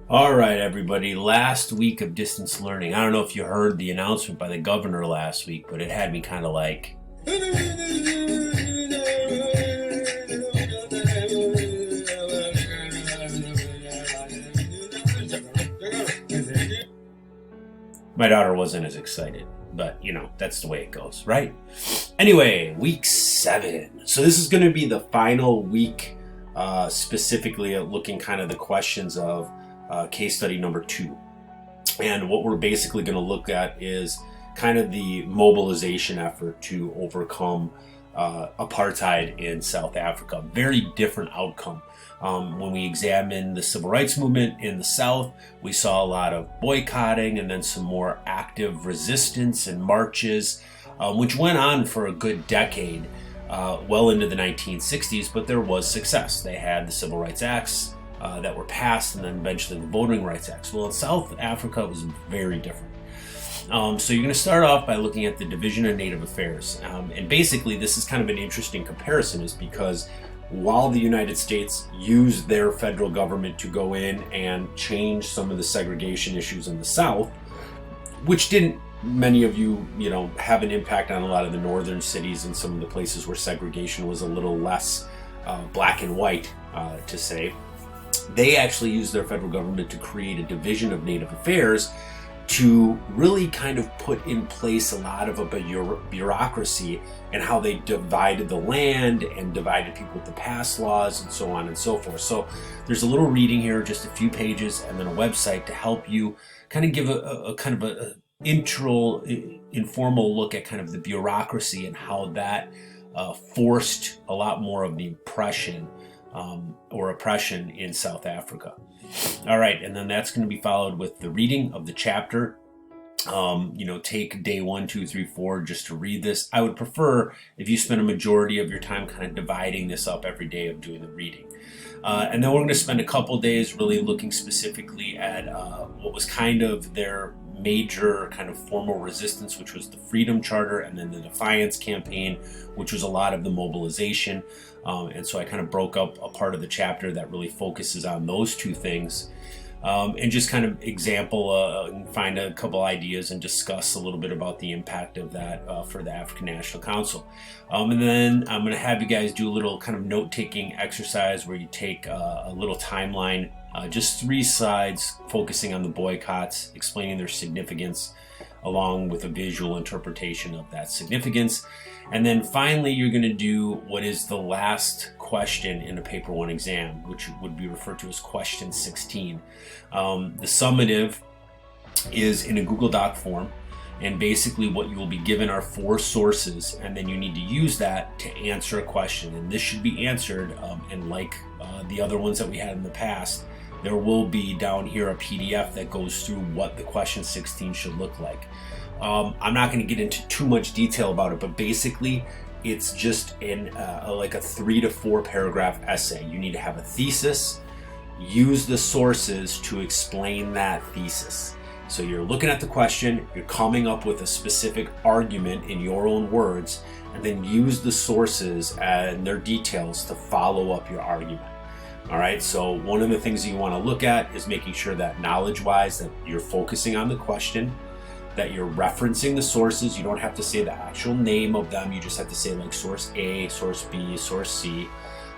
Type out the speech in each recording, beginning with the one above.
All right, everybody. Last week of distance learning. I don't know if you heard the announcement by the governor last week, but it had me kind of like. My daughter wasn't as excited, but that's the way it goes, right? Anyway, week 7. So this is going to be the final week, specifically at looking kind of the questions of case study number 2. And what we're basically going to look at is kind of the mobilization effort to overcome apartheid in South Africa. Very different outcome. When we examine the civil rights movement in the South, we saw a lot of boycotting and then some more active resistance and marches, which went on for a good decade, well into the 1960s, but there was success. They had the Civil Rights Acts that were passed, and then eventually the Voting Rights Acts. Well, in South Africa, it was very different. So you're going to start off by looking at the Division of Native Affairs. And basically, this is kind of an interesting comparison, is because while the United States used their federal government to go in and change some of the segregation issues in the South, which didn't, many of you have an impact on a lot of the northern cities and some of the places where segregation was a little less black and white, to say. They actually used their federal government to create a Division of Native Affairs to really kind of put in place a lot of a bureaucracy and how they divided the land and divided people with the pass laws and so on and so forth. So there's a little reading here, just a few pages, and then a website to help you kind of give a kind of a informal look at kind of the bureaucracy and how that forced a lot more of the oppression in South Africa. All right, and then that's going to be followed with the reading of the chapter. Take day 1, 2, 3, 4 just to read this. I would prefer if you spend a majority of your time kind of dividing this up every day of doing the reading. And then we're going to spend a couple days really looking specifically at what was kind of their major kind of formal resistance, which was the Freedom Charter, and then the Defiance Campaign, which was a lot of the mobilization. And so I kind of broke up a part of the chapter that really focuses on those two things, and just kind of and find a couple ideas and discuss a little bit about the impact of that for the African National Council. And then I'm going to have you guys do a little kind of note-taking exercise where you take a little timeline, just 3 slides focusing on the boycotts, explaining their significance, along with a visual interpretation of that significance. And then finally, you're going to do what is the last question in a paper 1 exam, which would be referred to as question 16. The summative is in a Google Doc form, and basically what you will be given are 4 sources, and then you need to use that to answer a question. And this should be answered, and like the other ones that we had in the past, there will be down here a PDF that goes through what the question 16 should look like. I'm not going to get into too much detail about it, but basically it's just like a 3 to 4 paragraph essay. You need to have a thesis, use the sources to explain that thesis. So you're looking at the question, you're coming up with a specific argument in your own words, and then use the sources and their details to follow up your argument. All right, so one of the things you want to look at is making sure that knowledge-wise that you're focusing on the question, that you're referencing the sources. You don't have to say the actual name of them. You just have to say like source A, source B, source C.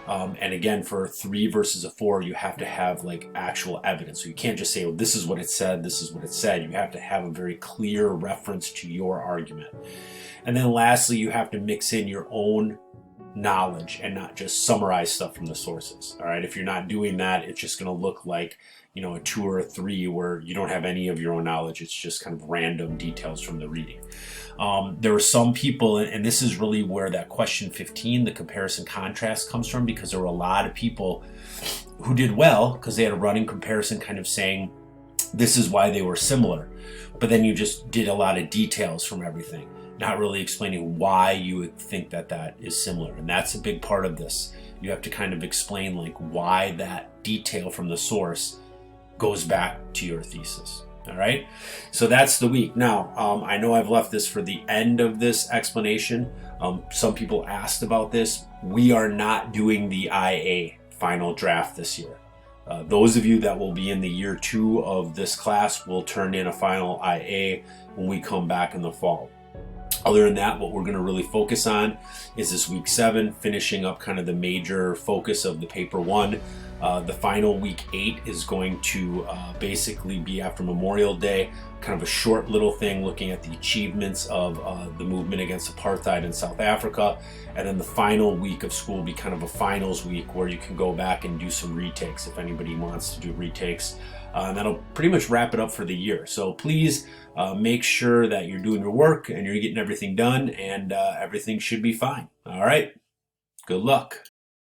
And again, for 3 versus a 4, you have to have like actual evidence. So you can't just say, oh, this is what it said, this is what it said. You have to have a very clear reference to your argument. And then lastly, you have to mix in your own knowledge and not just summarize stuff from the sources. All right, if you're not doing that, it's just going to look like a 2 or a 3 where you don't have any of your own knowledge. It's just kind of random details from the reading. There are some people, and this is really where that question 15, the comparison contrast, comes from, because there were a lot of people who did well because they had a running comparison kind of saying this is why they were similar. But then you just did a lot of details from everything, not really explaining why you would think that that is similar. And that's a big part of this. You have to kind of explain like why that detail from the source goes back to your thesis. All right, so that's the week. Now, I know I've left this for the end of this explanation. Some people asked about this. We are not doing the IA final draft this year. Those of you that will be in the year 2 of this class will turn in a final IA when we come back in the fall. Other than that, what we're going to really focus on is this week 7, finishing up kind of the major focus of the paper 1. The final week 8 is going to basically be after Memorial Day, kind of a short little thing looking at the achievements of the movement against apartheid in South Africa. And then the final week of school will be kind of a finals week where you can go back and do some retakes if anybody wants to do retakes. And that'll pretty much wrap it up for the year. So please make sure that you're doing your work and you're getting everything done, and everything should be fine. All right. Good luck.